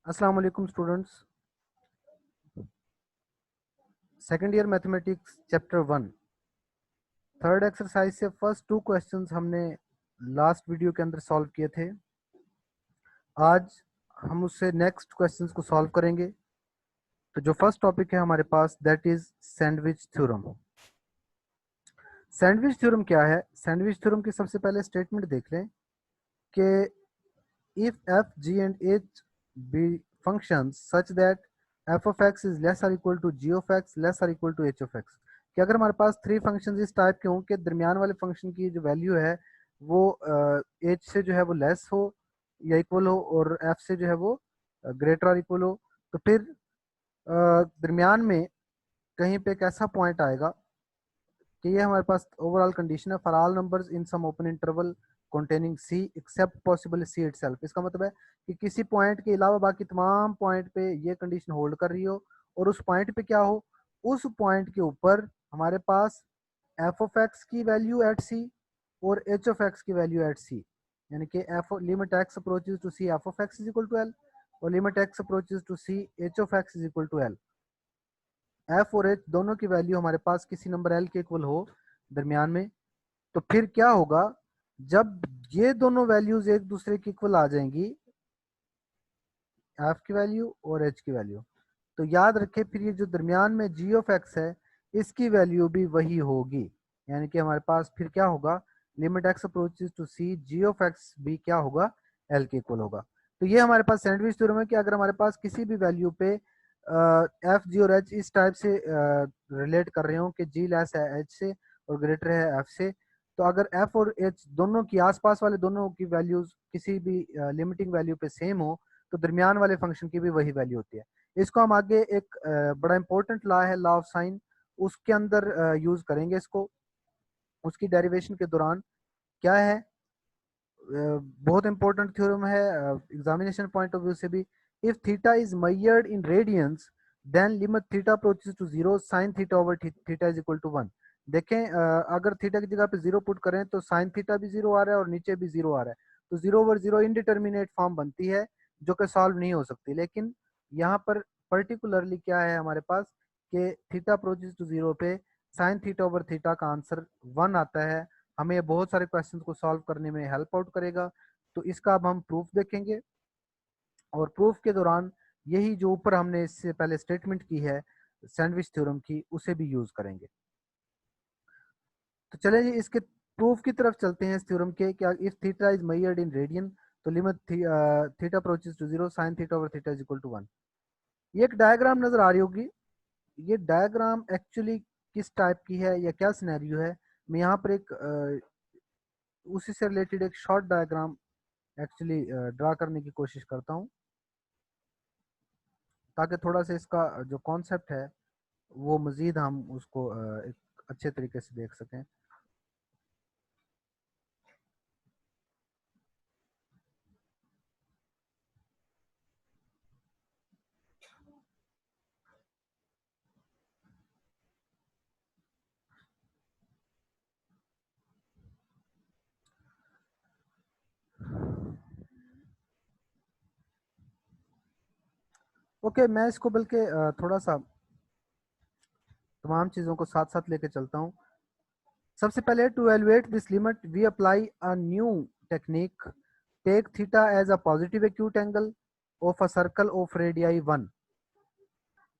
अस्सलाम वालेकुम students. Second year mathematics chapter 1 third exercise से फर्स्ट 2 क्वेश्चंस हमने लास्ट वीडियो के अंदर सॉल्व किए थे। आज हम उससे नेक्स्ट क्वेश्चंस को सॉल्व करेंगे। तो जो फर्स्ट टॉपिक है हमारे पास that is sandwich theorem. Sandwich theorem क्या है? सैंडविच थ्योरम की सबसे पहले स्टेटमेंट देख लें कि if f, g and h be functions such that f of x is less or equal to g of x less or equal to h of x, कि अगर हमारे पास थ्री फंक्शंस इस टाइप के हों कि दरमियान वाले फंक्शन की जो वैल्यू है वो h से जो है वो लेस हो या इक्वल हो और f से जो है वो ग्रेटर और इक्वल हो, तो फिर दरमियान में कहीं पे एक ऐसा पॉइंट आएगा कि ये हमारे पास ओवरऑल कंडीशन है for all numbers in some open interval containing c except possible c itself। इसका मतलब है कि किसी पॉइंट के अलावा बाकी तमाम पॉइंट पे ये कंडीशन होल्ड कर रही हो और उस पॉइंट पे क्या हो, उस पॉइंट के ऊपर हमारे पास f ऑफ x की वैल्यू एट c और h ऑफ x की वैल्यू एट c, यानी कि f limit x approaches to c f of x is equal to l और limit x approaches to c h of x is equal to l। f और h दोनों की value हमारे पास किसी number l के equal हो दरमियान में, तो फिर क्या होगा जब ये दोनों वैल्यूज एक दूसरे की इक्वल आ जाएंगी, एफ की वैल्यू और एच की वैल्यू, तो याद रखें फिर ये जो दरमियान में जी ऑफ एक्स है इसकी वैल्यू भी वही होगी, यानी कि हमारे पास फिर क्या होगा, limit x approaches to c g of x भी क्या होगा, एल के इक्वल होगा। तो ये हमारे पास सैंडविच थ्योरम है कि अगर हमारे पास किसी भी वैल्यू पे एफ जी और एच इस टाइप से रिलेट कर रहे हो कि जी लेस है एच से और ग्रेटर है एफ से, तो अगर एफ और एच दोनों की आसपास वाले दोनों की वैल्यूज किसी भी लिमिटिंग वैल्यू पे सेम हो तो दरमियान वाले फंक्शन की भी वही वैल्यू होती है। इसको हम आगे एक बड़ा इंपॉर्टेंट लॉ है, लॉ ऑफ साइन, उसके अंदर यूज करेंगे इसको, उसकी डेरिवेशन के दौरान। क्या है, बहुत इंपॉर्टेंट थ्योरम है एग्जामिनेशन पॉइंट ऑफ व्यू से भी। If theta is measured in radians then limit theta approaches to zero sine theta over theta is equal to 1। देखें अगर थीटा की जगह पे जीरो पुट करें तो साइन थीटा भी जीरो आ रहा है और नीचे भी जीरो आ रहा है, तो zero over zero indeterminate form बनती है जो कि सॉल्व नहीं हो सकती। लेकिन यहाँ पर पर्टिकुलरली क्या है हमारे पास कि थीटा अप्रोचेस टू जीरो पे साइन थीटा ओवर थीटा का आंसर 1 आता है। हमें बहुत सारे क्वेश्चंस को सॉल्व करने में हेल्प आउट करेगा। तो इसका अब हम प्रूफ देखेंगे और प्रूफ के दौरान यही जो ऊपर हमने इससे पहले स्टेटमेंट की है सैंडविच थ्योरम की उसे भी यूज करेंगे। तो चलिए जी इसके प्रूफ की तरफ चलते हैं इस थ्योरम के। क्या if theta is measured in radian तो limit theta approaches to zero sine theta over theta is equal to 1। ये एक डायग्राम नजर आ रही होगी। ये डायग्राम एक्चुअली किस टाइप की है या क्या सिनेरियो है, मैं यहाँ पर एक उसी से रिलेटेड एक शॉर्ट डायग्राम एक्चुअली ड्रा करने की कोशिश करता हूँ ताकि थोड़ा सा इसका जो कॉन्सेप्ट है वो मज़ीद हम उसको एक अच्छे तरीके से देख सकें। ओके, मैं इसको बल्कि थोड़ा सा तमाम चीज़ों को साथ साथ लेके चलता हूँ। सबसे पहले to evaluate this limit we apply a new technique, take theta as a positive acute angle of a circle of radii 1।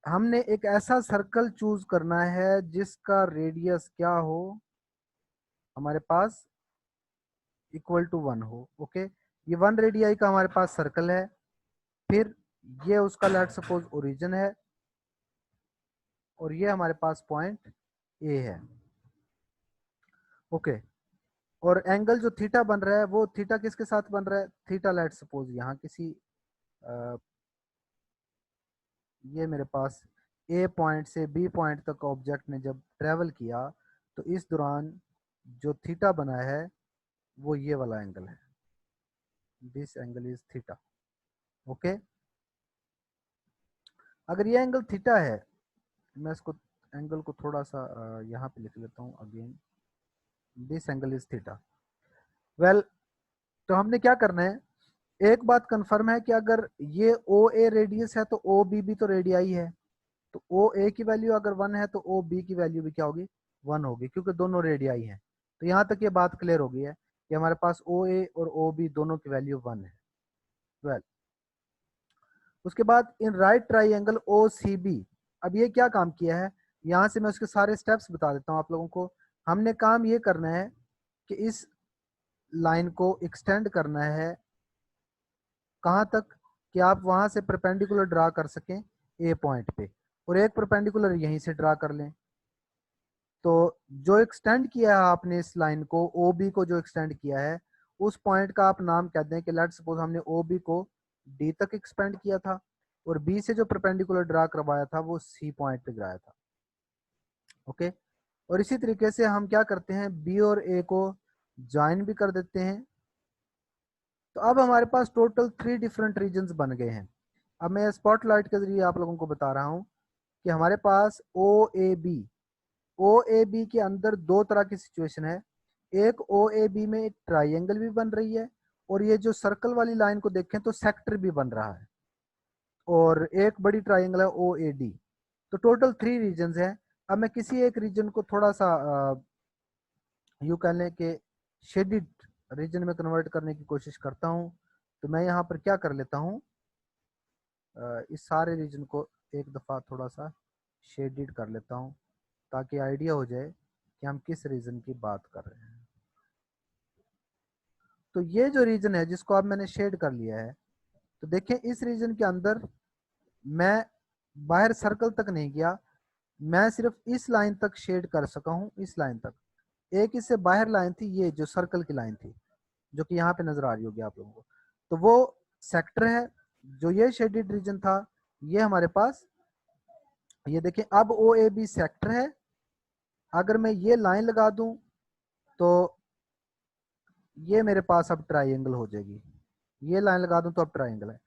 हमने एक ऐसा सर्कल चूज करना है जिसका रेडियस क्या हो, हमारे पास इक्वल टू 1 हो। ओके, ये 1 रेडियाई का हमारे पास सर्कल है, फिर ये उसका लेट सपोज ओरिजिन है और ये हमारे पास पॉइंट ए है। ओके, और एंगल जो थीटा बन रहा है वो थीटा किसके साथ बन रहा है, थीटा लेट सपोज यहाँ किसी ये मेरे पास ए पॉइंट से बी पॉइंट तक ऑब्जेक्ट ने जब ट्रेवल किया तो इस दौरान जो थीटा बना है वो ये वाला एंगल है, this angle is theta. Okay, अगर ये एंगल थीटा है, मैं इसको एंगल को थोड़ा सा यहाँ पे लिख लेता हूँ again, this angle is theta. Well, तो हमने क्या करना है, एक बात कंफर्म है कि अगर ये ओ ए रेडियस है तो ओ बी भी तो रेडियाई है, तो ओ ए की वैल्यू अगर 1 है तो ओ बी की वैल्यू भी क्या होगी, 1 होगी, क्योंकि दोनों रेडियाई हैं। तो यहाँ तक ये बात क्लियर हो गई है कि हमारे पास ओ ए और ओ बी दोनों की वैल्यू 1 है। वेल, उसके बाद in right triangle O C B, अब ये क्या काम किया है, यहाँ से मैं उसके सारे स्टेप्स बता देता हूँ आप लोगों को। हमने काम ये करना है कि इस लाइन को एक्सटेंड करना है कहाँ तक, कि आप वहां से परपेंडिकुलर ड्रा कर सकें ए पॉइंट पे, और एक परपेंडिकुलर यहीं से ड्रा कर लें। तो जो एक्सटेंड किया है आपने इस लाइन को, ओ बी को जो एक्सटेंड किया है, उस पॉइंट का आप नाम कहते हैं कि लेट सपोज हमने ओ बी को डी तक एक्सपेंड किया था, और बी से जो परपेंडिकुलर ड्रा करवाया था वो सी पॉइंट पे गिराया था। ओके, और इसी तरीके से हम क्या करते हैं, बी और ए को ज्वाइन भी कर देते हैं। तो अब हमारे पास टोटल 3 डिफरेंट रीजन्स बन गए हैं। अब मैं स्पॉटलाइट के जरिए आप लोगों को बता रहा हूँ कि हमारे पास ओ ए बी के अंदर दो तरह की सिचुएशन है। एक ओ ए बी में एक ट्राइंगल भी बन रही है, और ये जो सर्कल वाली लाइन को देखें तो सेक्टर भी बन रहा है, और एक बड़ी ट्राइंगल है ओ ए डी। तो टोटल 3 रीजन्स हैं। अब मैं किसी एक रीजन को थोड़ा सा यूँ कह लें कि शेडिड रीजन में कन्वर्ट करने की कोशिश करता हूँ। तो मैं यहाँ पर क्या कर लेता हूँ, इस सारे रीजन को एक दफ़ा थोड़ा सा शेडिड कर लेता हूँ, ताकि आइडिया हो जाए कि हम किस रीजन की बात कर रहे हैं। तो ये जो रीजन है जिसको अब मैंने शेड कर लिया है, तो देखें इस रीजन के अंदर मैं बाहर सर्कल तक नहीं गया, मैं सिर्फ इस लाइन तक शेड कर सका हूँ, इस लाइन तक। एक इससे बाहर लाइन थी, ये जो सर्कल की लाइन थी, जो कि यहाँ पे नजर आ रही होगी आप लोगों को, तो वो सेक्टर है। जो ये शेडेड रीजन था, ये हमारे पास, ये देखें अब ओ ए बी सेक्टर है। अगर मैं ये लाइन लगा दूं तो ये मेरे पास अब ट्राइंगल हो जाएगी, ये लाइन लगा दूं तो अब ट्राइंगल है।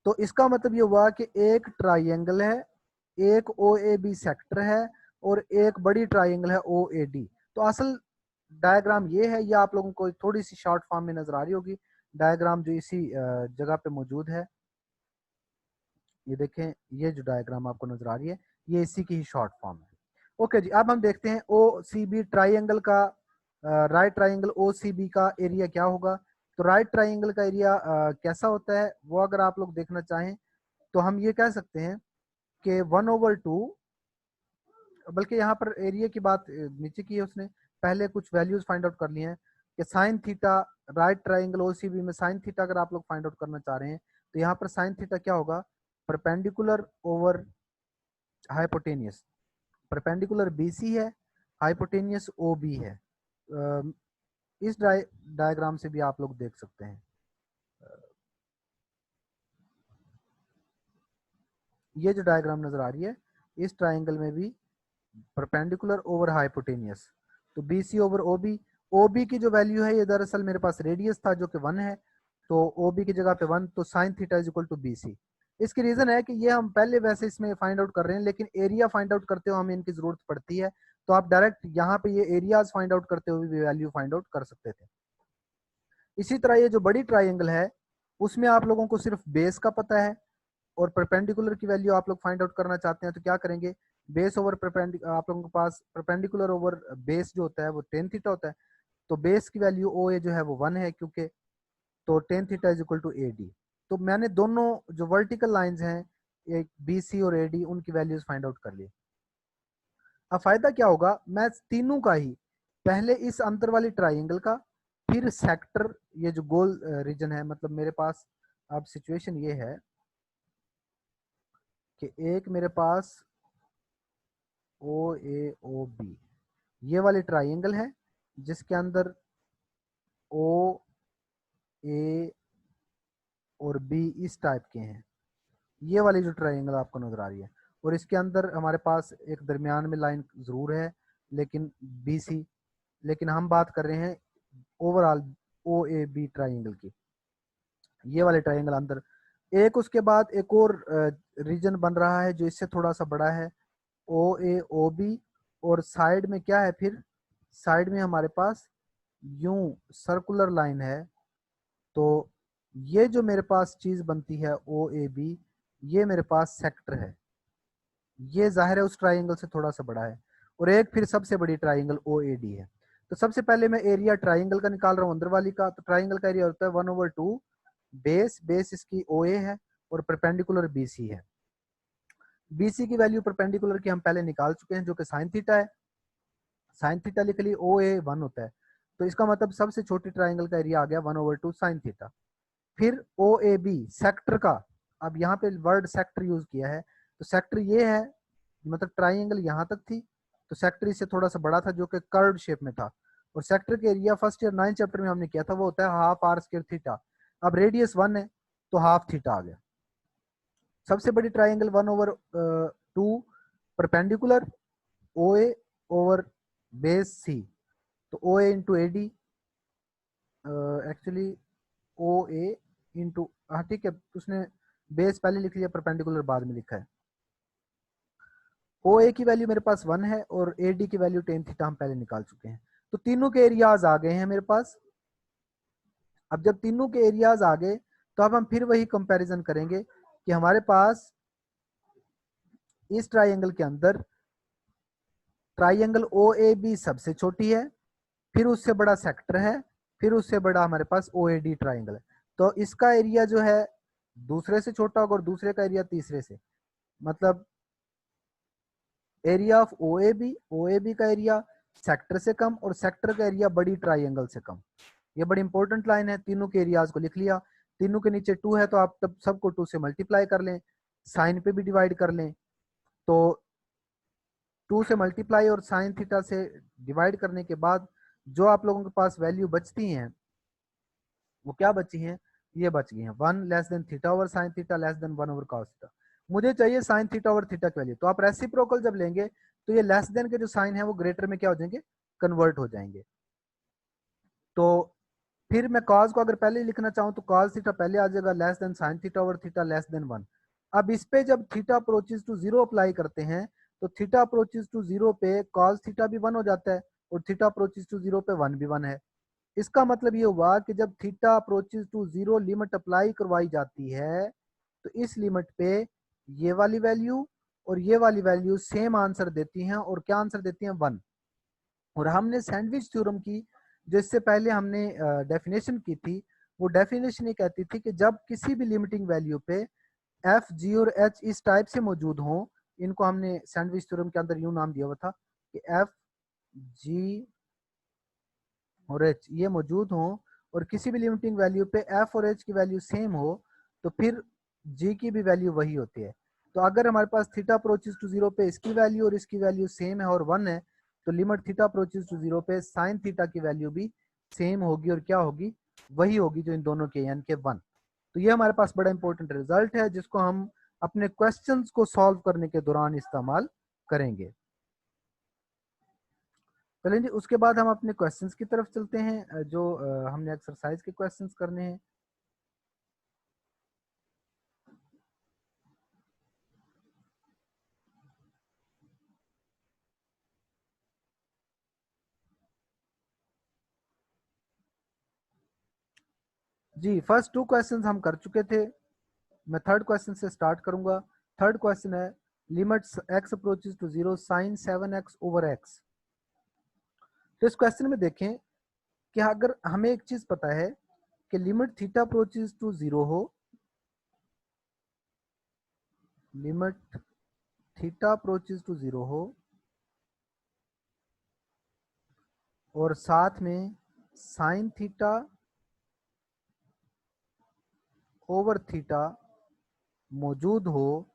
तो इसका मतलब ये हुआ कि एक ट्राइंगल है, एक ओ ए बी सेक्टर है, और एक बड़ी ट्राइंगल है ओ ए डी। तो असल डायग्राम ये है, ये आप लोगों को थोड़ी सी शॉर्ट फॉर्म में नजर आ रही होगी, डायग्राम जो इसी जगह पे मौजूद है। ये देखें, ये जो डायग्राम आपको नजर आ रही है, ये इसी की ही शॉर्ट फॉर्म है। ओके जी, अब हम देखते हैं ओ सी बी ट्राइंगल का, right triangle O C B का एरिया क्या होगा। तो राइट ट्राइंगल का एरिया कैसा होता है, वो अगर आप लोग देखना चाहें तो हम ये कह सकते हैं कि 1/2, बल्कि यहाँ पर एरिया की बात नीचे की है उसने, पहले कुछ वैल्यूज फाइंड आउट कर लिए हैं कि sine theta, right triangle OCB में साइन थीटा अगर आप लोग फाइंड आउट करना चाह रहे हैं, तो यहाँ पर साइन थीटा क्या होगा, perpendicular over hypotenuse. Perpendicular BC है, हाइपोटेनियस ओ बी है। इस डायग्राम से भी आप लोग देख सकते हैं, ये जो डायग्राम नजर आ रही है, इस ट्राइंगल में भी परपेंडिकुलर ओवर हाइपोटेनियस, तो B C over O B. O B की जो वैल्यू है, ये दरअसल मेरे पास रेडियस था जो कि 1 है, तो ओ बी की जगह पे 1, तो sine theta is equal to B C. इसकी रीजन है कि ये हम पहले वैसे इसमें फाइंड आउट कर रहे हैं, लेकिन एरिया फाइंड आउट करते हुए हमें इनकी जरूरत पड़ती है, तो आप डायरेक्ट यहाँ पे ये एरियाज फाइंड आउट करते हुए भी वैल्यू फाइंड आउट कर सकते थे। इसी तरह ये जो बड़ी ट्राइंगल है, उसमें आप लोगों को सिर्फ बेस का पता है, और परपेंडिकुलर की वैल्यू आप लोग फाइंड आउट करना चाहते हैं, तो क्या करेंगे, बेस ओवर परपेंडिकुलर, आप लोगों के पास परपेंडिकुलर ओवर बेस जो होता है वो टेन थीटा होता है, तो बेस की वैल्यू ओ ए जो है वो 1 है, क्योंकि तो tan theta is equal to A D. तो मैंने दोनों जो वर्टिकल लाइंस हैं, एक बी सी और ए डी, उनकी वैल्यूज फाइंड आउट कर ली। अब फायदा क्या होगा, मैं तीनों का ही, पहले इस अंतर वाली ट्राइंगल का, फिर सेक्टर, ये जो गोल रीजन है, मतलब मेरे पास अब सिचुएशन ये है कि एक मेरे पास ओ ए ओ बी, ये वाली ट्राइंगल है जिसके अंदर ओ ए और बी इस टाइप के हैं, ये वाली जो ट्राइंगल आपको नजर आ रही है, और इसके अंदर हमारे पास एक दरमियान में लाइन जरूर है, लेकिन बी सी, लेकिन हम बात कर रहे हैं overall O A B triangle की, ये वाले ट्राइंगल अंदर। एक उसके बाद एक और रीजन बन रहा है जो इससे थोड़ा सा बड़ा है, ओ ए ओ बी, और साइड में क्या है, फिर साइड में हमारे पास यूं सर्कुलर लाइन है, तो ये जो मेरे पास चीज बनती है ओ ए बी, ये मेरे पास सेक्टर है, ये जाहिर है उस ट्राइंगल से थोड़ा सा बड़ा है, और एक फिर सबसे बड़ी ट्राइंगल ओ ए डी है। तो सबसे पहले मैं एरिया ट्राइंगल का निकाल रहा हूँ अंदर वाली का। तो ट्राइंगल का एरिया होता है 1/2 बेस, बेस इसकी ओ ए है और परपेंडिकुलर बी सी है। बी सी की वैल्यू परपेंडिकुलर की हम पहले निकाल चुके हैं जो कि साइन थीटा है। साइन थीटा लिख लिए, ओ ए 1 होता है, तो इसका मतलब सबसे छोटी ट्राइंगल का एरिया आ गया 1/2 साइन थीटा। फिर ओ ए बी सेक्टर का, अब यहाँ पे वर्ड सेक्टर यूज किया है, तो सेक्टर ये है, मतलब ट्राइंगल यहाँ तक थी, तो सेक्टर इससे थोड़ा सा बड़ा था जो कि कर्व शेप में था। और सेक्टर के area first year 9th chapter में हमने किया था, वो होता है हाफ आर स्क्वायर थीटा। अब रेडियस 1 है तो हाफ थीटा आ गया। सबसे बड़ी triangle 1/2 perpendicular O A over base C, तो O A into A D, actually O A into, हाँ ठीक है, उसने बेस पहले लिख लिया, परपेंडिकुलर बाद में लिखा है। ओ ए की वैल्यू मेरे पास 1 है और ए डी की वैल्यू टेन थीटा हम पहले निकाल चुके हैं। तो तीनों के एरियाज आ गए हैं मेरे पास। अब जब तीनों के एरियाज आ गए तो अब हम फिर वही कंपैरिजन करेंगे कि हमारे पास इस ट्राइंगल के अंदर ट्राइंगल ओ ए बी सबसे छोटी है, फिर उससे बड़ा सेक्टर है, फिर उससे बड़ा हमारे पास ओ ए डी ट्राइंगल है। तो इसका एरिया जो है दूसरे से छोटा होगा और दूसरे का एरिया तीसरे से, मतलब area of O A B का एरिया सेक्टर से कम और सेक्टर का एरिया बड़ी ट्राइंगल से कम। ये बड़ी इंपॉर्टेंट लाइन है। तीनों के एरियाज को लिख लिया, तीनों के नीचे 2 है तो आप तब सबको 2 से मल्टीप्लाई कर लें, साइन पे भी डिवाइड कर लें। तो 2 से मल्टीप्लाई और साइन थीटा से डिवाइड करने के बाद जो आप लोगों के पास वैल्यू बचती हैं वो क्या बची हैं, ये बच गई हैं 1 less than theta over sine theta less than 1 over cos theta. मुझे चाहिए साइन थीटा ओवर थीटा की वैल्यू, तो आप रेसिप्रोकल जब लेंगे तो ये लेस देन के जो साइन है वो ग्रेटर में क्या हो जाएंगे, कन्वर्ट हो जाएंगे। तो फिर मैं कॉस को अगर पहले ही लिखना चाहूँ तो कॉस थीटा पहले आ जाएगा less than sign theta over theta less than 1। अब इस पे जब थीटा अप्रोचेस टू 0 अप्लाई करते हैं तो थीटा अप्रोचेस टू 0 पे कॉस थीटा भी 1 हो जाता है और थीटा अप्रोचेस टू 0 पे 1 भी 1 है। इसका मतलब ये हुआ कि जब theta approaches to 0 limit apply करवाई जाती है तो इस लिमिट पे ये वाली वैल्यू और ये वाली वैल्यू सेम आंसर देती हैं, और क्या आंसर देती हैं, 1। और हमने सैंडविच थ्योरम की जो इससे पहले हमने डेफिनेशन की थी, वो डेफिनेशन ये कहती थी कि जब किसी भी लिमिटिंग वैल्यू पे एफ जी और एच इस टाइप से मौजूद हों, इनको हमने सैंडविच थ्योरम के अंदर यूं नाम दिया हुआ था कि एफ जी और एच ये मौजूद हों और किसी भी लिमिटिंग वैल्यू पे एफ और एच की वैल्यू सेम हो, तो फिर जी की भी वैल्यू वही होती है। तो अगर हमारे पास थीटा अप्रोचेस टू 0 पे इसकी वैल्यू और इसकी वैल्यू सेम है और 1 है, तो लिमिट थीटा अप्रोचेस टू 0 पे साइन थीटा की वैल्यू भी सेम होगी और क्या होगी, वही होगी जो इन दोनों के यानी कि 1। तो ये हमारे पास बड़ा इंपॉर्टेंट रिजल्ट है जिसको हम अपने क्वेश्चंस को सॉल्व करने के दौरान इस्तेमाल करेंगे। चलें जी, उसके बाद हम अपने क्वेश्चंस की तरफ चलते हैं जो हमने एक्सरसाइज के क्वेश्चंस करने हैं। जी फर्स्ट 2 क्वेश्चंस हम कर चुके थे, मैं थर्ड क्वेश्चन से स्टार्ट करूंगा। थर्ड क्वेश्चन है limits x approaches to 0 sine 7x over x। तो इस क्वेश्चन में देखें कि अगर हमें एक चीज पता है कि लिमिट थीटा अप्रोचेस टू 0 हो, लिमिट थीटा अप्रोचेस टू 0 हो और साथ में साइन थीटा ओवर थीटा मौजूद हो,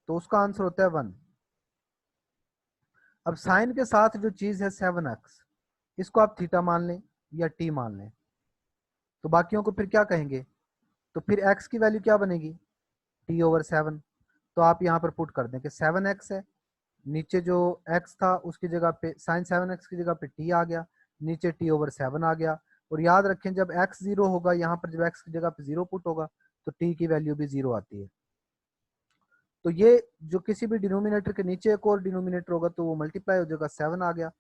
तो उसका आंसर होता है 1। अब साइन के साथ जो चीज है 7x, इसको आप थीटा मान लें या टी मान लें, तो बाकियों को फिर क्या कहेंगे, तो फिर x की वैल्यू क्या बनेगी, टी ओवर 7। तो आप यहाँ पर पुट कर दें कि 7x है, नीचे जो x था उसकी जगह पे साइन 7x की जगह पे t आ गया, नीचे t ओवर 7 आ गया। और याद रखें जब x 0 होगा, यहाँ पर जब x की जगह पे 0 पुट होगा तो t की वैल्यू भी 0 आती है। तो ये जो किसी भी डिनोमिनेटर के नीचे एक और डिनोमिनेटर होगा तो वो मल्टीप्लाई हो जाएगा, 7 आ गया।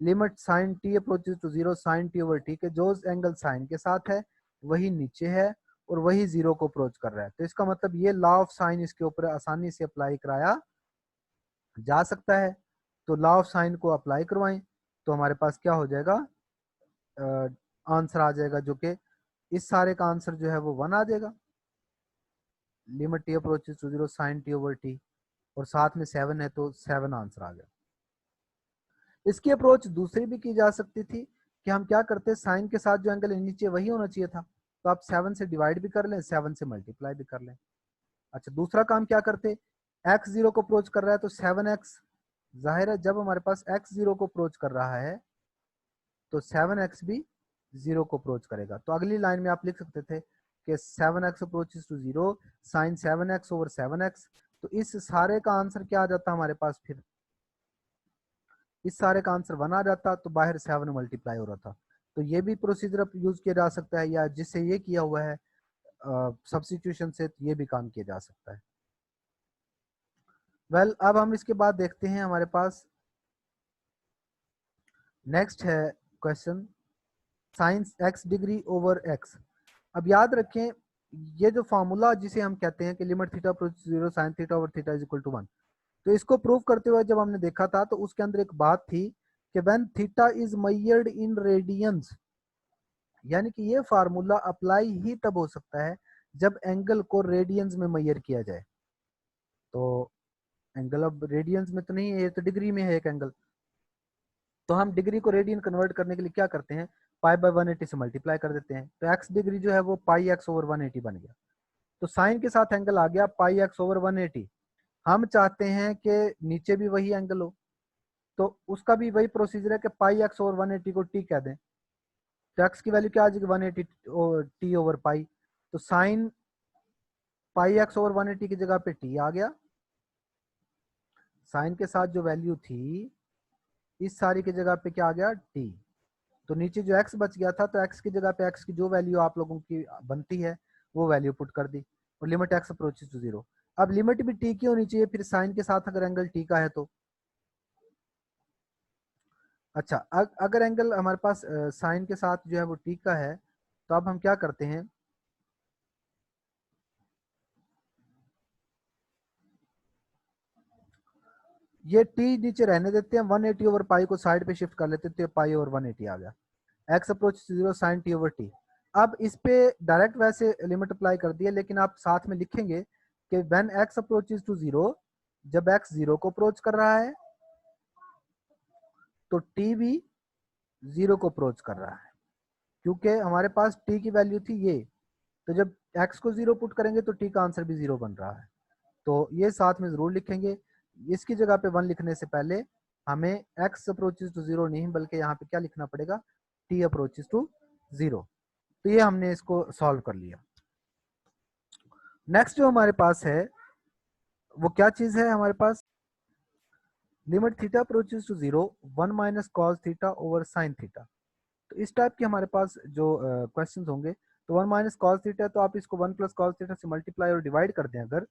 Limit sine t approaches to 0 sine t over t के जो एंगल साइन के साथ है वही नीचे है और वही जीरो को अप्रोच कर रहा है। तो इसका मतलब ये लॉ ऑफ साइन इसके ऊपर आसानी से अप्लाई कराया जा सकता है। तो लॉ ऑफ साइन को अप्लाई करवाएं तो हमारे पास क्या हो जाएगा, आंसर आ जाएगा, जो कि इस सारे का आंसर जो है वो 1 आ जाएगा। Limit t approaches to zero sine t over t, और साथ में 7 है तो 7 आंसर आ गया। इसकी अप्रोच दूसरी भी की जा सकती थी कि हम क्या करते, साइन के साथ जो एंगल नीचे वही होना चाहिए था, तो आप 7 से डिवाइड भी कर लें, 7 से मल्टीप्लाई भी कर लें। अच्छा, दूसरा काम क्या करते, x जीरो को अप्रोच कर रहा है तो 7x, जाहिर है जब हमारे पास x जीरो को अप्रोच कर रहा है तो 7x भी जीरो को अप्रोच करेगा। तो अगली लाइन में आप लिख सकते थे कि 7x approaches to zero sine 7x over 7x। तो इस सारे का आंसर क्या आ जाता हमारे पास, फिर इस सारे का आंसर 1 आ जाता, तो बाहर 7 मल्टीप्लाई हो रहा था। तो ये भी प्रोसीजर यूज किया जा सकता है, या जिससे ये किया हुआ है सब्स्टिट्यूशन से, ये भी काम किया जा सकता है। वेल, अब हम इसके बाद देखते हैं हमारे पास नेक्स्ट है question science x degree over x। अब याद रखें, ये जो फार्मूला जिसे हम कहते हैं कि limit theta approach zero sine theta over theta is equal to 1, तो इसको प्रूव करते हुए जब हमने देखा था तो उसके अंदर एक बात थी कि when theta is measured in radiance, यानी कि ये फार्मूला अप्लाई ही तब हो सकता है जब एंगल को रेडियंस में मेजर किया जाए। तो एंगल अब रेडियंस में तो नहीं है, ये तो डिग्री में है एक एंगल, तो हम डिग्री को रेडियन कन्वर्ट करने के लिए क्या करते हैं, पाई बाय 180 से मल्टीप्लाई कर देते हैं। तो एक्स डिग्री जो है वो पाई एक्स ओवर 180 बन गया। तो साइन के साथ एंगल आ गया पाई एक्स ओवर 180। हम चाहते हैं कि नीचे भी वही एंगल हो, तो उसका भी वही प्रोसीजर है कि पाई एक्स ओवर 180 को टी कह दें। तो एक्स की वैल्यू क्या आ जाएगी 180 टी ओवर पाई। तो साइन पाई एक्स ओवर 180 की जगह पे टी आ गया, साइन के साथ जो वैल्यू थी इस सारी की जगह पे क्या आ गया टी। तो नीचे जो x बच गया था, तो x की जगह पे x की जो वैल्यू आप लोगों की बनती है वो वैल्यू पुट कर दी, और limit x approaches to zero. अब लिमिट भी t की होनी चाहिए फिर साइन के साथ, अगर एंगल t का है तो। अच्छा, अगर एंगल हमारे पास साइन के साथ जो है वो t का है, तो अब हम क्या करते हैं, ये t नीचे रहने देते हैं, 180 ओवर पाई को साइड पे शिफ्ट कर लेते हैं, तो पाई ओवर 180 आ गया। x approach zero sign t over t। अब इस पे डायरेक्ट वैसे लिमिट अप्लाई कर दिया, लेकिन आप साथ में लिखेंगे कि when x approaches to zero, जब x जीरो को अप्रोच कर रहा है तो t भी जीरो को अप्रोच कर रहा है, क्योंकि हमारे पास t की वैल्यू थी ये। तो जब x को जीरो पुट करेंगे तो t का आंसर भी जीरो बन रहा है। तो ये साथ में जरूर लिखेंगे। इसकी जगह पे 1 लिखने से पहले हमें x अप्रोचेस टू जीरो नहीं, बल्कि यहाँ पे क्या लिखना पड़ेगा, t अप्रोचेस टू जीरो। तो ये हमने इसको सॉल्व कर लिया। नेक्स्ट जो हमारे पास है वो क्या चीज है हमारे पास, limit theta approaches to zero 1 minus cos theta over sine theta. तो इस टाइप के हमारे पास जो क्वेश्चंस होंगे, तो 1 माइनस कॉस थीटा, तो आप इसको 1 प्लस कॉस थीटा से मल्टीप्लाई और डिवाइड कर दें अगर,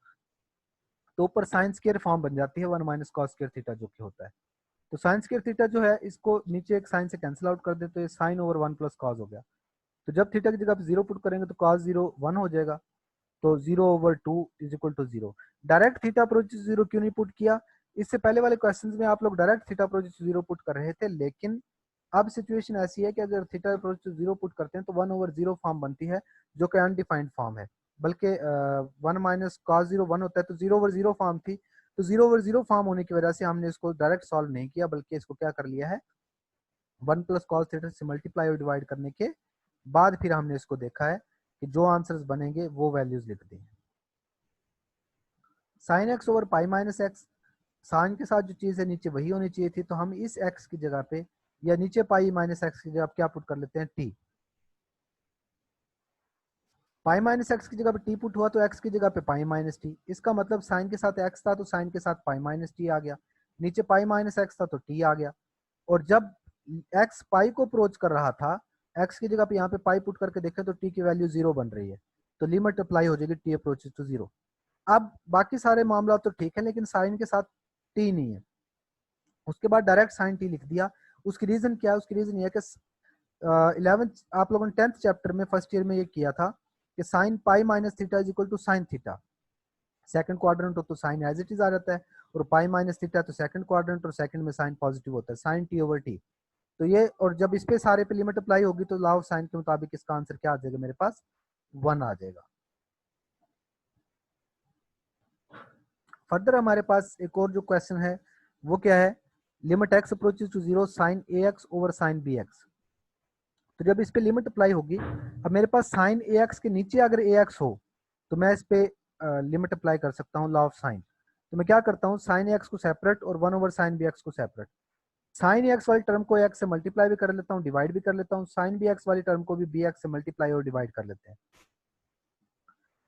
तो ऊपर साइन स्क्वायर फॉर्म बन जाती है 1 माइनस कॉस स्क्वायर थीटा जो कि होता है। तो साइन स्क्वायर थीटा जो है इसको नीचे एक साइन से कैंसिल आउट कर दे, तो ये साइन ओवर 1 प्लस कॉस हो गया। तो जब थीटा की जगह पे जीरो पुट करेंगे तो कॉस जीरो 1 हो जाएगा, तो 0/2 is equal to 0। Direct theta approach zero क्यों नहीं पुट किया, इससे पहले वाले क्वेश्चंस में आप लोग direct theta approach zero put कर रहे थे, लेकिन अब सिचुएशन ऐसी है कि अगर थीटा अप्रोच जीरो पुट करते हैं तो 1/0 फॉर्म बनती है, जो कि अनडिफाइंड फॉर्म है। बल्कि 1 माइनस कॉस जीरो 1 होता है, तो 0/0 फॉर्म थी। तो 0/0 फॉर्म होने की वजह से हमने इसको डायरेक्ट सॉल्व नहीं किया, बल्कि इसको क्या कर लिया है, 1 प्लस कॉस थीटा से मल्टीप्लाई और डिवाइड करने के बाद फिर हमने इसको देखा है कि जो आंसर्स बनेंगे वो वैल्यूज लिख दी। Sine x over pi minus x, sine के साथ जो चीज़ है नीचे वही होनी चाहिए थी, तो हम इस एक्स की जगह पे या नीचे पाई माइनस एक्स की जगह क्या पुट कर लेते हैं, टी। पाई माइनस एक्स की जगह पे टी पुट हुआ तो एक्स की जगह पे पाई माइनस टी। इसका मतलब साइन के साथ एक्स था तो साइन के साथ पाई माइनस टी आ गया, नीचे पाई माइनस एक्स था तो टी आ गया। और जब एक्स पाई को अप्रोच कर रहा था, एक्स की जगह पे यहाँ पे पाई पुट करके देखें तो टी की वैल्यू जीरो बन रही है, तो लिमिट अप्लाई हो जाएगी टी अप्रोचेस टू जीरो। अब बाकी सारे मामला तो ठीक है, लेकिन साइन के साथ टी नहीं है, उसके बाद डायरेक्ट साइन टी लिख दिया। उसकी रीजन क्या है, उसकी रीजन ये है कि 11th आप लोगों ने 10th चैप्टर में फर्स्ट ईयर में ये किया था कि sine pi minus theta is equal to sine theta, second quadrant हो तो साइन एज इट इज आ जाता है, और पाई माइनस थीटा तो सेकंड क्वाड्रेंट और सेकंड में साइन पॉजिटिव होता है, साइन टी ओवर टी। तो ये, और जब इस पे सारे पे लिमिट अप्लाई होगी तो लॉ ऑफ साइन के मुताबिक इसका आंसर क्या आ जाएगा मेरे पास, 1 आ जाएगा। फर्दर हमारे पास एक और जो क्वेश्चन है वो क्या है, limit x approaches to zero sine a x over sine b x. तो जब इस पे लिमिट अप्लाई होगी, अब मेरे पास साइन ए एक्स के नीचे अगर ए एक्स हो तो मैं इस पे लिमिट अप्लाई कर सकता हूँ लॉ ऑफ साइन। तो मैं क्या करता हूँ, साइन ए एक्स को सेपरेट और 1 ओवर साइन बी एक्स को सेपरेट। साइन एक्स वाली टर्म को एक्स से मल्टीप्लाई भी कर लेता हूँ, डिवाइड भी कर लेता हूँ, साइन बी एक्स वाली टर्म को भी बी एक्स से मल्टीप्लाई और डिवाइड कर लेते हैं।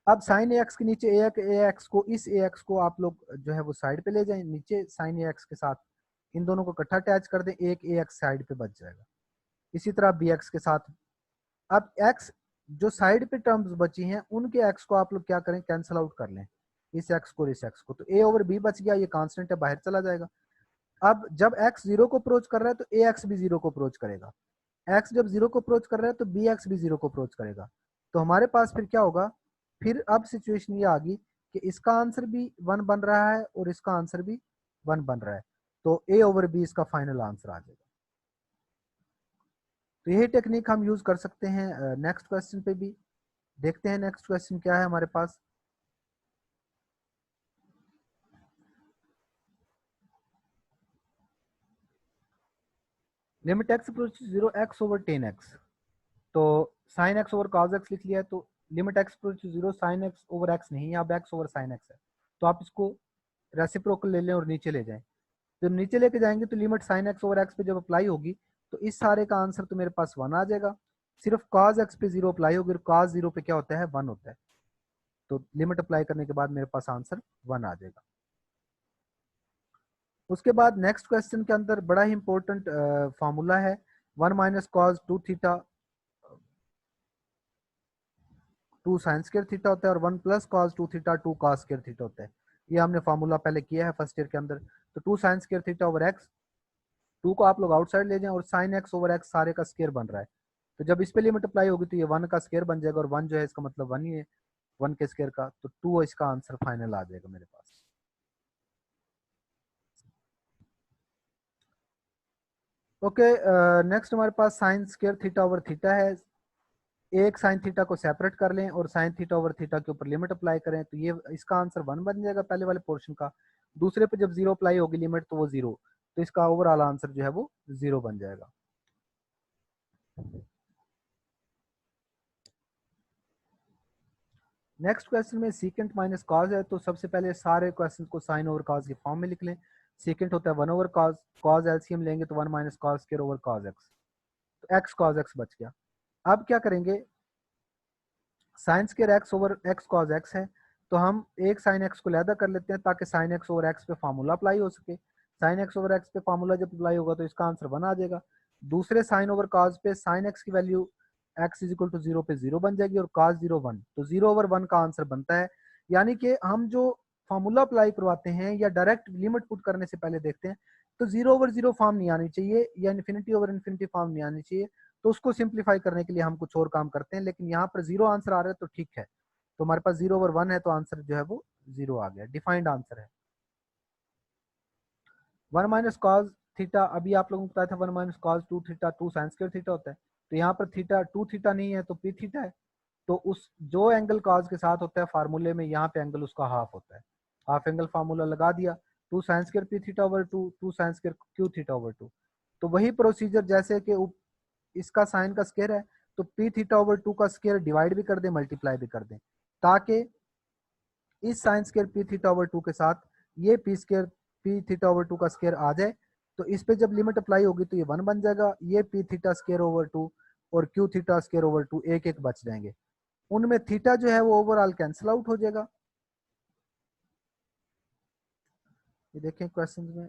अब साइन ए एक्स के नीचे ए एक्स को, इस ए एक्स को आप लोग जो है वो साइड पे ले जाएं, नीचे साइन ए एक्स के साथ इन दोनों को इकट्ठा अटैच कर दें, एक ए एक्स साइड पे बच जाएगा। इसी तरह बी एक्स के साथ, अब एक्स जो साइड पे टर्म्स बची हैं उनके एक्स को आप लोग क्या करें, कैंसिल आउट कर लें, इस एक्स को और इस एक्स को, तो ए ओवर बी बच गया, ये कांस्टेंट है बाहर चला जाएगा। अब जब एक्स जीरो को अप्रोच कर रहा है तो ए एक्स भी जीरो को अप्रोच करेगा, एक्स जब जीरो को अप्रोच कर रहा है तो बी एक्स भी जीरो को अप्रोच करेगा। तो हमारे पास फिर क्या होगा, फिर अब सिचुएशन ये आ गई कि इसका आंसर भी 1 बन रहा है और इसका आंसर भी 1 बन रहा है, तो ए ओवर बी इसका फाइनल आंसर आ जाएगा। तो यही टेक्निक हम यूज कर सकते हैं नेक्स्ट क्वेश्चन पे भी। देखते हैं नेक्स्ट क्वेश्चन क्या है हमारे पास। Limit x approach zero x over tan x, तो sine x over cos x लिख लिया है, तो limit x approach zero sine x over x नहीं, अब एक्स ओवर साइन एक्स है, तो आप इसको रेसिप्रोकल ले लें और नीचे ले जाएं। जब नीचे लेके जाएंगे तो limit sign x over x पे जब अप्लाई होगी तो इस सारे का आंसर तो मेरे पास 1 आ जाएगा, सिर्फ कॉस एक्स पे 0 अप्लाई होगी और कॉस 0 पे क्या होता है, 1 होता है, तो लिमिट अप्लाई करने के बाद मेरे पास आंसर 1 आ जाएगा। उसके बाद नेक्स्ट क्वेश्चन के अंदर बड़ा ही इंपॉर्टेंट फार्मूला है, 1 minus cos 2 theta 2 sign square theta होता है और 1 plus cos 2 theta 2 cos square theta होता है। ये हमने फार्मूला पहले किया है फर्स्ट ईयर के अंदर। तो 2 sign square theta over x, 2 को आप लोग आउटसाइड ले जाएं और साइन एक्स ओवर एक्स सारे का स्क्वायर बन रहा है, तो जब इस पे लिमिट अप्लाई होगी तो ये 1 का स्क्वायर बन जाएगा और 1 जो है इसका मतलब 1 ही है, 1 के स्क्वायर का, तो 2 इसका आंसर फाइनल आ जाएगा मेरे पास। ओके, नेक्स्ट हमारे पास sine square theta over theta है। एक साइन थीटा को सेपरेट कर लें और साइन थीटा ओवर थीटा के ऊपर लिमिट अप्लाई करें, तो ये इसका आंसर 1 बन जाएगा पहले वाले पोर्शन का। दूसरे पे जब 0 अप्लाई होगी लिमिट तो वो 0, तो इसका ओवरऑल आंसर जो है वो 0 बन जाएगा। नेक्स्ट क्वेश्चन में सीकेंट माइनस कॉज है, तो सबसे पहले सारे क्वेश्चन को साइन ओवर कॉज के फॉर्म में लिख लें। सीकेंट होता है 1 ओवर कॉज, कॉज एलसीएम लेंगे तो 1 minus cos square over cos x, तो एक्स कॉज एक्स बच गया। अब क्या करेंगे, sine square x over x cos x है, तो हम एक साइन एक्स को लहदा कर लेते हैं ताकि साइन एक्स ओवर एक्स पे फार्मूला अप्लाई हो सके। साइन एक्स ओवर एक्स पे फार्मूला जब अप्लाई होगा तो इसका आंसर 1 आ जाएगा। दूसरे साइन ओवर कॉज पे साइन एक्स की value x is equal to 0 पे 0 बन जाएगी और कॉस 0 1, तो 0 ओवर 1 का आंसर बनता है। यानी कि हम जो फार्मूला अप्लाई करवाते हैं या डायरेक्ट लिमिट पुट करने से पहले देखते हैं तो 0 ओवर 0 फॉर्म नहीं आनी चाहिए या इन्फिनिटी ओवर इन्फिनिटी फॉर्म नहीं आनी चाहिए, तो उसको सिंप्लीफाई करने के लिए हम कुछ और काम करते हैं, लेकिन यहाँ पर 0 आंसर आ रहा है तो ठीक है। तो हमारे पास 0 ओवर 1 है तो आंसर जो है वो 0 आ गया, डिफाइंड आंसर है। 1 माइनस कॉज थीटा, अभी आप लोगों को बताया था 1 minus cos 2 theta 2 sign square theta होता है, तो यहाँ पर थीटा 2 थीटा नहीं है तो पी थीटा है, तो उस जो एंगल कॉज के साथ होता है फार्मूले में यहाँ पे एंगल उसका हाफ होता है, हाफ एंगल फार्मूला लगा दिया, 2 sine square P theta over 2 2 sine square Q theta over 2। तो वही प्रोसीजर जैसे कि इसका साइन का स्क्वायर है तो पी थीटा ओवर 2 का स्क्वायर डिवाइड भी कर दें मल्टीप्लाई भी कर दें, ताकि इस sine square P theta over 2 के साथ ये P square P theta over 2 का स्क्वायर आ जाए, तो इस पे जब लिमिट अप्लाई होगी तो ये 1 बन जाएगा, ये पी थीटा स्क्वायर ओवर 2 और क्यू थीटा स्क्वायर ओवर 2 एक एक बच जाएंगे, उनमें थीटा जो है वो ओवरऑल कैंसिल आउट हो जाएगा। ये देखें क्वेश्चन में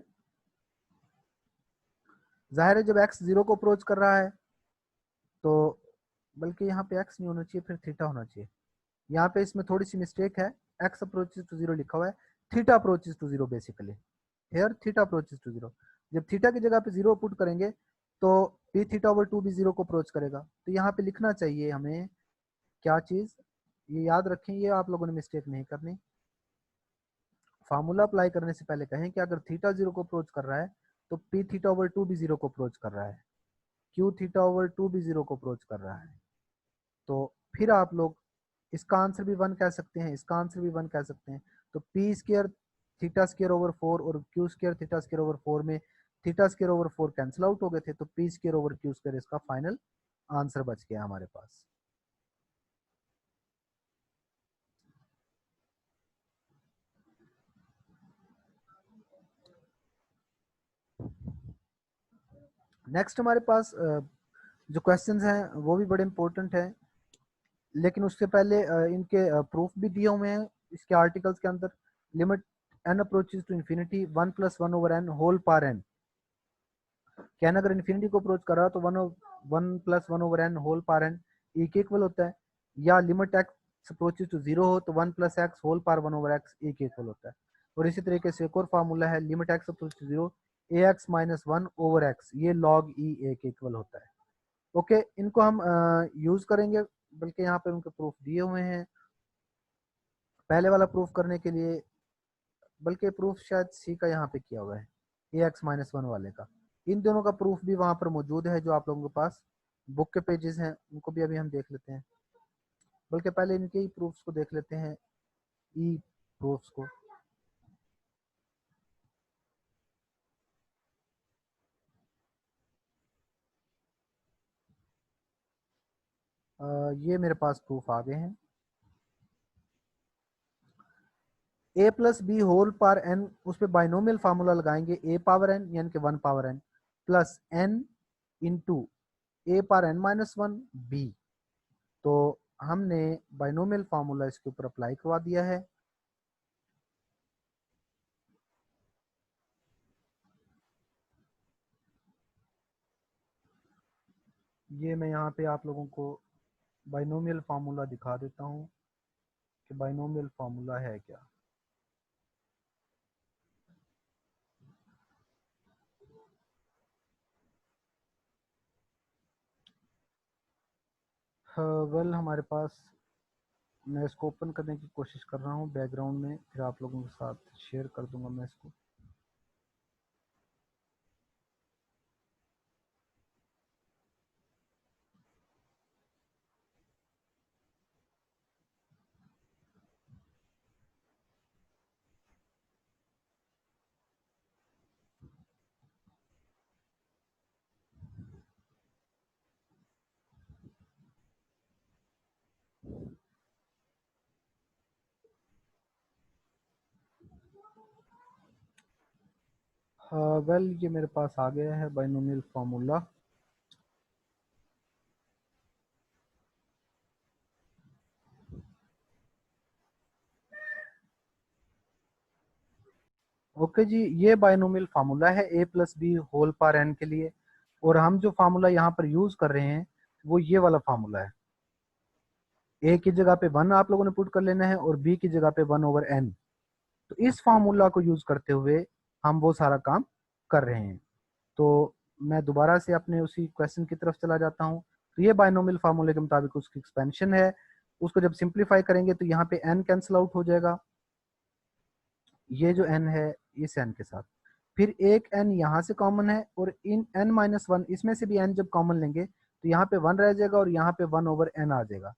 जाहिर है जब एक्स 0 को अप्रोच कर रहा है तो, बल्कि यहाँ पे एक्स नहीं होना चाहिए फिर थीटा होना चाहिए, यहाँ पे इसमें थोड़ी सी मिस्टेक है, एक्स अप्रोचेस टू 0 लिखा हुआ है, theta approaches to 0 basically, here theta approaches to 0। जब थीटा की जगह पे 0 पुट करेंगे तो पी थीटा ओवर 2 भी 0 को अप्रोच करेगा, तो यहाँ पे लिखना चाहिए हमें क्या चीज, ये याद रखें, ये आप लोगों ने मिस्टेक नहीं करनी। फार्मूला अप्लाई करने से पहले कहें कि अगर थीटा जीरो को अप्रोच कर रहा है तो पी थीटा ओवर टू भी जीरो को अप्रोच कर रहा है, क्यू थीटा ओवर टू भी जीरो को अप्रोच कर रहा है। तो फिर आप लोग इसका आंसर भी वन कह सकते हैं, इसका आंसर भी वन कह सकते हैं। तो p square theta square over four और q square theta square over four में theta square over four cancel out हो गए थे, तो p square over q square इसका फाइनल आंसर बच गया हमारे पास। नेक्स्ट हमारे पास जो क्वेश्चंस हैं वो भी बड़े इंपॉर्टेंट हैं, लेकिन उससे पहले इनके प्रूफ भी दिए हुए हैं इसके आर्टिकल्स के अंदर। Limit n approaches to infinity one plus one over n whole power n, क्या अगर इन्फिनिटी को अप्रोच कर रहा तो one plus one over n whole power n e के इक्वल होता है, या limit x approaches to zero हो तो one plus x whole power one over x e के इक्वल होता है। और इसी तरीके से एक और फार्मूला है, limit x approach to zero a x minus one over x, ये लॉग ई ए के इक्वल होता है। ओके, इनको हम यूज करेंगे, बल्कि यहाँ पे उनके प्रूफ दिए हुए हैं। पहले वाला प्रूफ करने के लिए, बल्कि प्रूफ शायद सी का यहाँ पे किया हुआ है, ए एक्स माइनस वन वाले का। इन दोनों का प्रूफ भी वहां पर मौजूद है जो आप लोगों के पास बुक के पेजेस हैं, उनको भी अभी हम देख लेते हैं। बल्कि पहले इनके ही प्रूफ्स को देख लेते हैं, ई प्रूफ्स को। ये मेरे पास प्रूफ आ गए हैं। A plus b whole power n, उस पर बाइनोमियल फार्मूला लगाएंगे, ए पावर एन यानी कि one power n plus n into a power n minus one b. तो हमने बाइनोमियल फार्मूला इसके ऊपर अप्लाई करवा दिया है। ये मैं यहाँ पे आप लोगों को बाइनोमियल फार्मूला दिखा देता हूँ कि बाइनोमियल फार्मूला है क्या। वेल हमारे पास, मैं इसको ओपन करने की कोशिश कर रहा हूँ बैकग्राउंड में, फिर आप लोगों के साथ शेयर कर दूंगा मैं इसको। वेल ये मेरे पास आ गया है बाइनोमियल फार्मूला। ओके जी, ये बाइनोमियल फार्मूला है a plus b whole power n के लिए, और हम जो फार्मूला यहाँ पर यूज कर रहे हैं वो ये वाला फार्मूला है। ए की जगह पे वन आप लोगों ने पुट कर लेना है और बी की जगह पे वन ओवर एन। तो इस फार्मूला को यूज करते हुए हम वो सारा काम कर रहे हैं। तो मैं दोबारा से अपने उसी क्वेश्चन की तरफ चला जाता हूँ। तो ये बाइनोमियल फार्मूले के मुताबिक उसकी एक्सपेंशन है, उसको जब सिंप्लीफाई करेंगे तो यहाँ पे एन कैंसिल आउट हो जाएगा, ये जो एन है इस एन के साथ, फिर एक एन यहाँ से कॉमन है, और इन एन माइनस वन इसमें से भी एन जब कॉमन लेंगे तो यहाँ पे वन रह जाएगा और यहाँ पे वन ओवर एन आ जाएगा।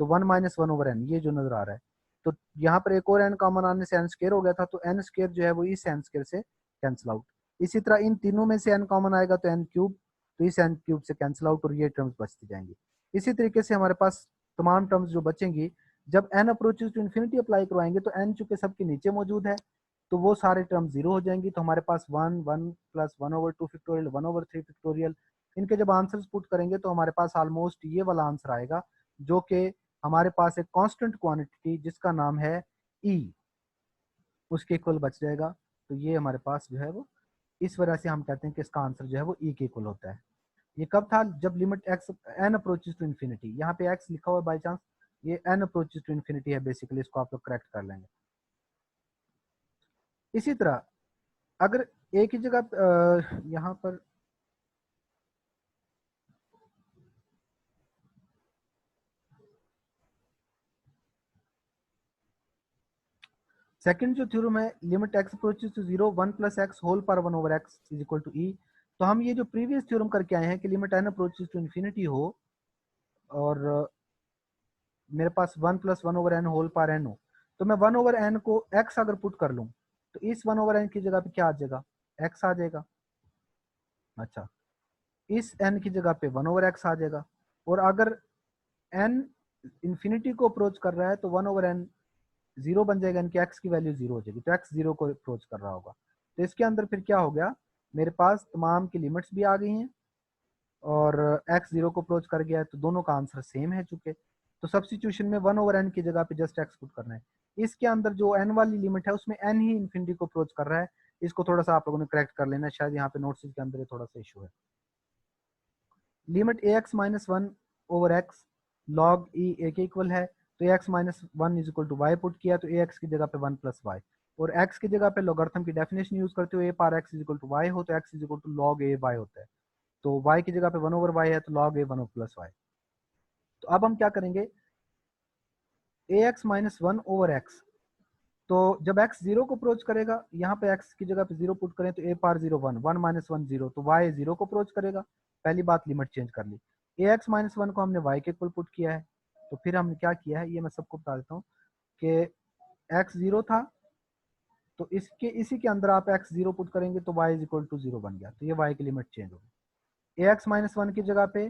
तो one minus one over n ये जो नजर आ रहा है, तो यहाँ पर एक और एन कॉमन आने से एन स्केयर हो गया था, तो एन स्केयर जो है वो इस एन स्केयर से कैंसिल आउट। इसी तरह इन तीनों में से एन कॉमन आएगा तो एन क्यूब, तो इस एन क्यूब से कैंसिल आउट और ये टर्म्स बचती जाएंगी। इसी तरीके से हमारे पास तमाम टर्म्स जो बचेंगी, जब n approaches to infinity apply करवाएंगे तो एन चूंकि सबके नीचे मौजूद है तो वो सारे टर्म जीरो हो जाएंगी। तो हमारे पास one one plus one over two factorial one over three factorial, इनके जब आंसर्स पुट करेंगे तो हमारे पास ऑलमोस्ट ये वाला आंसर आएगा, जो कि हमारे पास एक कांस्टेंट क्वांटिटी जिसका नाम है ई, उसके इक्वल बच जाएगा। तो ये हमारे पास जो है वो, इस वजह से हम कहते हैं कि इसका आंसर जो है वो ई के इक्वल होता है। ये कब था, जब limit x n approaches to infinity, यहाँ पे एक्स लिखा हुआ है बाई चांस, ये एन अप्रोचेज टू इन्फिनिटी है बेसिकली, इसको आप लोग करेक्ट कर लेंगे। इसी तरह अगर एक ही जगह यहाँ पर सेकंड जो थ्योरम है, limit x approaches to zero, one plus x whole power one over x is equal to e. तो हम ये जो प्रीवियस थ्योरम करके आए हैं कि limit n approaches to infinity हो और मेरे पास one plus one over n whole power n हो, तो मैं वन ओवर एन को एक्स अगर पुट कर लूँ तो इस वन ओवर एन की जगह पे क्या आ जाएगा, एक्स आ जाएगा। अच्छा, इस एन की जगह पे वन ओवर एक्स आ जाएगा। और अगर एन इन्फिनिटी को अप्रोच कर रहा है तो वन ओवर एन जीरो बन जाएगा, इनकी एक्स की वैल्यू जीरो हो जाएगी, तो एक्स जीरो को अप्रोच कर रहा होगा। तो इसके अंदर फिर क्या हो गया, मेरे पास तमाम की लिमिट्स भी आ गई हैं और एक्स जीरो को अप्रोच कर गया है, तो दोनों का आंसर सेम है चुके। तो सब्सटीट्यूशन में वन ओवर एन की जगह पे जस्ट एक्स पुट करना है। इसके अंदर जो एन वाली लिमिट है उसमें एन ही इन्फिनिटी को अप्रोच कर रहा है, इसको थोड़ा सा आप लोगों ने करेक्ट कर लेना, शायद यहाँ पे नोट्स के अंदर थोड़ा सा इशू है। Limit a x minus one over x log e a के इक्वल है, तो a x minus one is equal to y put किया, तो ए एक्स की जगह पे वन प्लस वाई, और एक्स की जगह पे लॉगरिथम की डेफिनेशन यूज करते हुए ए पार x is equal to y हो, तो x is equal to log a y होता है। तो वाई की जगह पे वन ओवर वाई है, तो log a one plus y. तो अब हम क्या करेंगे, a x minus one over x, तो जब x जीरो को अप्रोच करेगा, यहाँ पे x की जगह पे जीरो पुट करें तो a power zero one, one minus one zero, तो y जीरो को अप्रोच करेगा। पहली बात लिमिट चेंज कर ली, ए एक्स माइनस वन को हमने y के इक्वल पुट किया है। तो फिर हमने क्या किया है, ये मैं सबको बता देता हूँ कि x जीरो था, तो इसके इसी के अंदर आप x जीरो पुट करेंगे तो y is equal to zero बन गया, तो ये y की लिमिट चेंज होगी। ए एक्स माइनस वन की जगह पे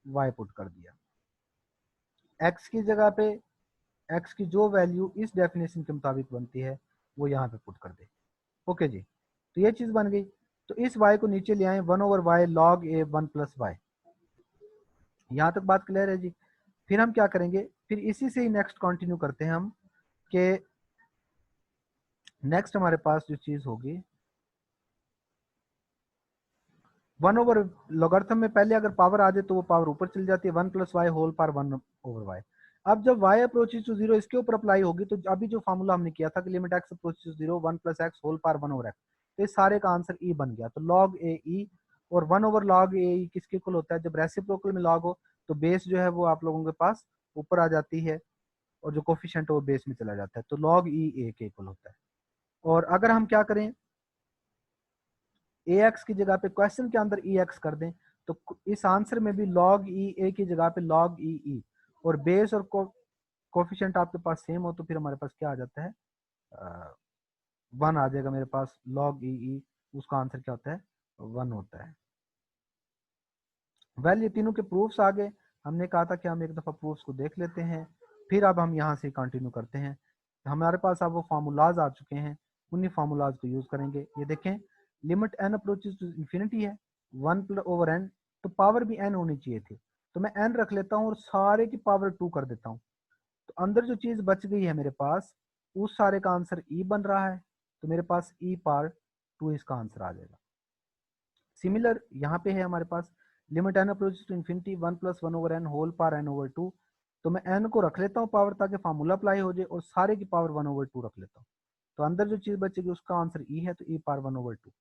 y पुट कर दिया, x की जगह पे x की जो वैल्यू इस डेफिनेशन के मुताबिक बनती है वो यहाँ पे पुट कर दे। ओके जी, तो ये चीज बन गई। तो इस y को नीचे ले आए, one over Y log a one plus Y. यहाँ तक बात क्लियर है जी। फिर हम क्या करेंगे, फिर इसी से ही नेक्स्ट कंटिन्यू करते हैं हम, कि नेक्स्ट हमारे पास जो चीज होगी, वन ओवर लॉगरिथम में पहले अगर पावर आ जाए तो वो पावर ऊपर चली जाती है, one plus y whole power one over y. अब जब y अप्रोचेस टू जीरो इसके ऊपर अप्लाई होगी, तो अभी जो फॉर्मूला हमने किया था कि limit x approaches to zero, one plus x whole power one over x, तो इस सारे का आंसर e बन गया। तो log a e, और one over log a e किसके इक्वल होता है, जब रेसिप्रोकल में log हो तो बेस जो है वो आप लोगों के पास ऊपर आ जाती है और जो कोफिशिएंट है वो बेस में चला जाता है, तो log e a के इक्वल होता है। और अगर हम क्या करें, ए एक्स की जगह पे क्वेश्चन के अंदर ई एक्स कर दें, तो इस आंसर में भी लॉग ई ए की जगह पे लॉग ई ई, और बेस और कोफिशिएंट आपके पास सेम हो, तो फिर हमारे पास क्या आ जाता है, वन आ जाएगा मेरे पास, लॉग ई ई, उसका आंसर क्या होता है, वन होता है। वेल, ये तीनों के प्रूफ्स आ गए। हमने कहा था कि हम एक दफ़ा प्रूफ्स को देख लेते हैं, फिर अब हम यहाँ से कंटिन्यू करते हैं। हमारे पास अब वो फार्मूलाज आ चुके हैं, उन्हीं फार्मूलाज को यूज़ करेंगे। ये देखें, limit n approaches to infinity है, वन प्लस ओवर एन, तो पावर भी एन होनी चाहिए थी, तो मैं एन रख लेता हूँ और सारे की पावर टू कर देता हूँ। तो अंदर जो चीज़ बच गई है मेरे पास, उस सारे का आंसर ई बन रहा है, तो मेरे पास ई पार टू इसका आंसर आ जाएगा। सिमिलर यहाँ पे है हमारे पास, limit n approach to infinity, one plus one over n whole power n over two, तो मैं एन को रख लेता हूँ पावर ताकि फार्मूला अप्लाई हो जाए, और सारे की पावर वन ओवर टू रख लेता हूँ, तो अंदर जो चीज बचेगी उसका आंसर ई है, तो e power one over two.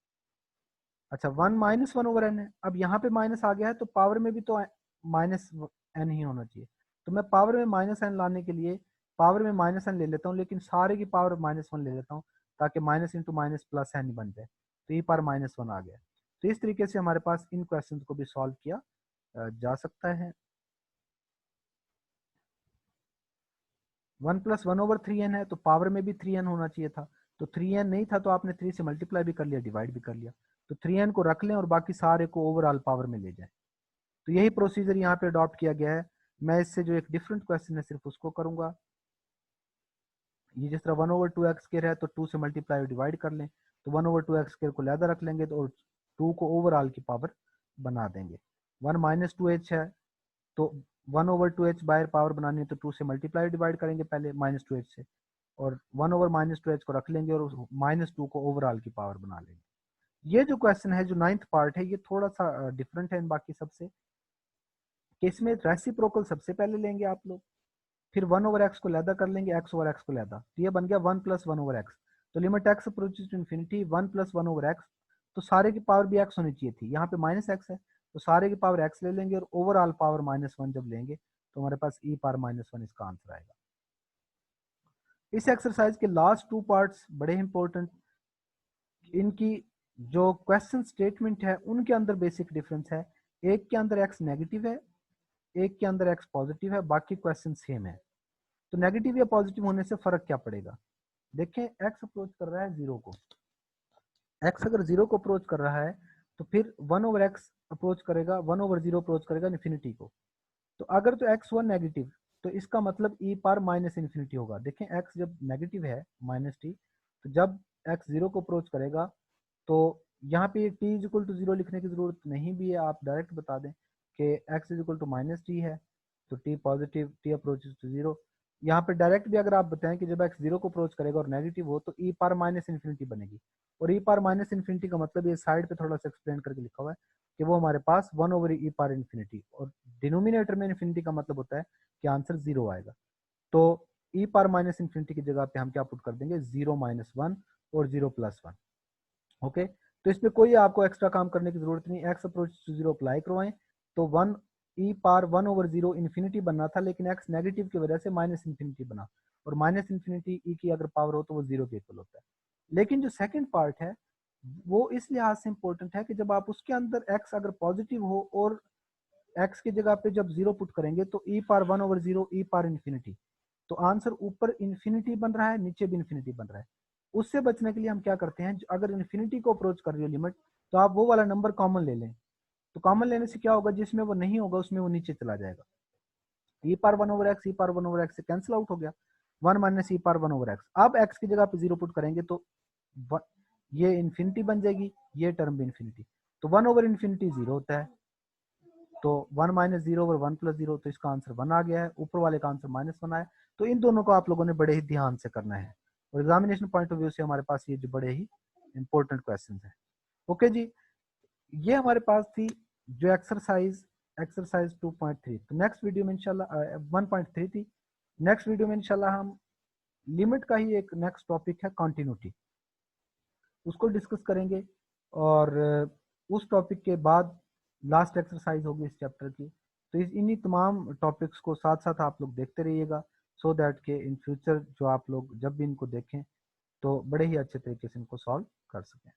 अच्छा, one minus one over n है, अब यहाँ पे माइनस आ गया है तो पावर में भी तो माइनस एन ही होना चाहिए, तो मैं पावर में माइनस एन लाने के लिए पावर में माइनस एन ले लेता हूँ, लेकिन सारे की पावर माइनस वन ले लेता हूँ ताकि minus into minus plus n ही बन जाए, तो ई पावर माइनस वन आ गया। तो इस तरीके से हमारे पास इन क्वेश्चन को भी सॉल्व किया जा सकता है। One plus one over three n है, तो पावर में भी थ्री एन होना चाहिए था, तो थ्री एन नहीं था तो आपने थ्री से मल्टीप्लाई भी कर लिया, डिवाइड भी कर लिया, तो थ्री एन को रख लें और बाकी सारे को ओवरऑल पावर में ले जाएं। तो यही प्रोसीजर यहाँ पे अडॉप्ट किया गया है। मैं इससे जो एक डिफरेंट क्वेश्चन है सिर्फ उसको करूंगा। ये जिस तरह one over two x square है, तो टू से मल्टीप्लाई और डिवाइड कर लें, तो one over two x square को लहदा रख लेंगे, तो और टू को ओवरऑल की पावर बना देंगे। वन माइनस टू एच है, तो वन ओवर टू एच बाहर पावर बनानी है तो टू से मल्टीप्लाई डिवाइड करेंगे पहले माइनस टू एच से, और one over minus two H को रख लेंगे और माइनस टू को ओवरऑल की पावर बना लेंगे। ये जो क्वेश्चन है, जो नाइन्थ पार्ट है, ये थोड़ा सा डिफरेंट है इन बाकी सबसे, कि इसमें रेसिप्रोकल सबसे पहले लेंगे आप लोग, फिर वन ओवर एक्स को लैदा कर लेंगे, एक्स ओवर एक्स को लैदा, तो ये बन गया one plus one over x. तो limit x approaches to infinity, one plus one over x, तो सारे की पावर भी एक्स होनी चाहिए थी, यहाँ पे माइनस एक्स है, तो सारे की पावर एक्स ले लेंगे और ओवरऑल पावर माइनस वन जब लेंगे तो हमारे पास ई पावर माइनस वन इसका आंसर आएगा। इस एक्सरसाइज के लास्ट 2 पार्ट्स बड़े इंपॉर्टेंट, इनकी जो क्वेश्चन स्टेटमेंट है उनके अंदर बेसिक डिफरेंस है, एक के अंदर एक्स नेगेटिव है, एक के अंदर एक्स पॉजिटिव है, बाकी क्वेश्चन सेम है। तो नेगेटिव या पॉजिटिव होने से फर्क क्या पड़ेगा? देखें, एक्स अप्रोच कर रहा है जीरो को, एक्स अगर जीरो को अप्रोच कर रहा है तो फिर 1/x अप्रोच करेगा, 1/0 अप्रोच करेगा इन्फिनिटी को। तो अगर तो एक्स हुआ नेगेटिव तो इसका मतलब ई पार माइनस इन्फिनिटी होगा। देखें, एक्स जब नेगेटिव है माइनस टी, तो जब एक्स जीरो को अप्रोच करेगा तो यहाँ पे t is equal to zero लिखने की जरूरत नहीं भी है, आप डायरेक्ट बता दें कि x is equal to minus t है, तो t positive, t approach to zero. यहाँ पे डायरेक्ट भी अगर आप बताएं कि जब एक्स जीरो को अप्रोच करेगा और नेगेटिव हो तो ई पार माइनस इन्फिनिटी बनेगी, और ई पार माइनस इन्फिनिटी का मतलब ये साइड पे थोड़ा सा एक्सप्लेन करके लिखा हुआ है कि वो हमारे पास 1/e पार इन्फिनिटी, और डिनोमिनेटर में इन्फिनिटी का मतलब होता है कि आंसर जीरो आएगा। तो ई पार माइनस इन्फिनिटी की जगह पे हम क्या पुट कर देंगे, 0 - 1 और 0 + 1। ओके, तो इस पे कोई आपको एक्स्ट्रा काम करने की जरूरत नहीं, x approach to zero apply करवाएं तो 1/0 इन्फिनिटी बनना था, लेकिन एक्स नेगेटिव की वजह से माइनस इन्फिनिटी बना, और माइनस इन्फिनिटी ई की अगर पावर हो तो वो जीरो के इक्वल होता है। लेकिन जो सेकंड पार्ट है वो इस लिहाज से इंपॉर्टेंट है कि जब आप उसके अंदर एक्स अगर पॉजिटिव हो और एक्स की जगह पे जब जीरो पुट करेंगे तो ई पार 1/0 ई पार इन्फिनिटी, तो आंसर ऊपर इन्फिनिटी बन रहा है, नीचे भी इन्फिनिटी बन रहा है। उससे बचने के लिए हम क्या करते हैं, अगर इन्फिनिटी को अप्रोच कर रही हो लिमिट, तो आप वो वाला नंबर कॉमन ले लें। तो कॉमन लेने से क्या होगा, जिसमें वो नहीं होगा उसमें वो नीचे चला जाएगा। ई पार 1/x ई पार 1/x से कैंसिल आउट हो गया, 1 - ई पार 1/x। अब एक्स की जगह पे जीरो पुट करेंगे तो ये इन्फिनिटी बन जाएगी, ये टर्म भी इन्फिनिटी, तो 1/∞ जीरो होता है, तो 1 - 0/1 + 0, तो इसका आंसर 1 आ गया है, ऊपर वाले का आंसर -1 आया। तो इन दोनों को आप लोगों ने बड़े ही ध्यान से करना है, और एग्जामिनेशन पॉइंट ऑफ व्यू से हमारे पास ये जो बड़े ही इंपॉर्टेंट क्वेश्चन है। ओके जी, ये हमारे पास थी जो एक्सरसाइज 2.3। तो नेक्स्ट वीडियो में इंशाल्लाह 1.3 थी, नेक्स्ट वीडियो में इंशाल्लाह हम लिमिट का ही एक नेक्स्ट टॉपिक है कॉन्टिन्यूटी, उसको डिस्कस करेंगे, और उस टॉपिक के बाद लास्ट एक्सरसाइज होगी इस चैप्टर की। तो इन्हीं तमाम टॉपिक्स को साथ साथ आप लोग देखते रहिएगा, सो दैट के इन फ्यूचर जो आप लोग जब भी इनको देखें तो बड़े ही अच्छे तरीके से इनको सॉल्व कर सकें।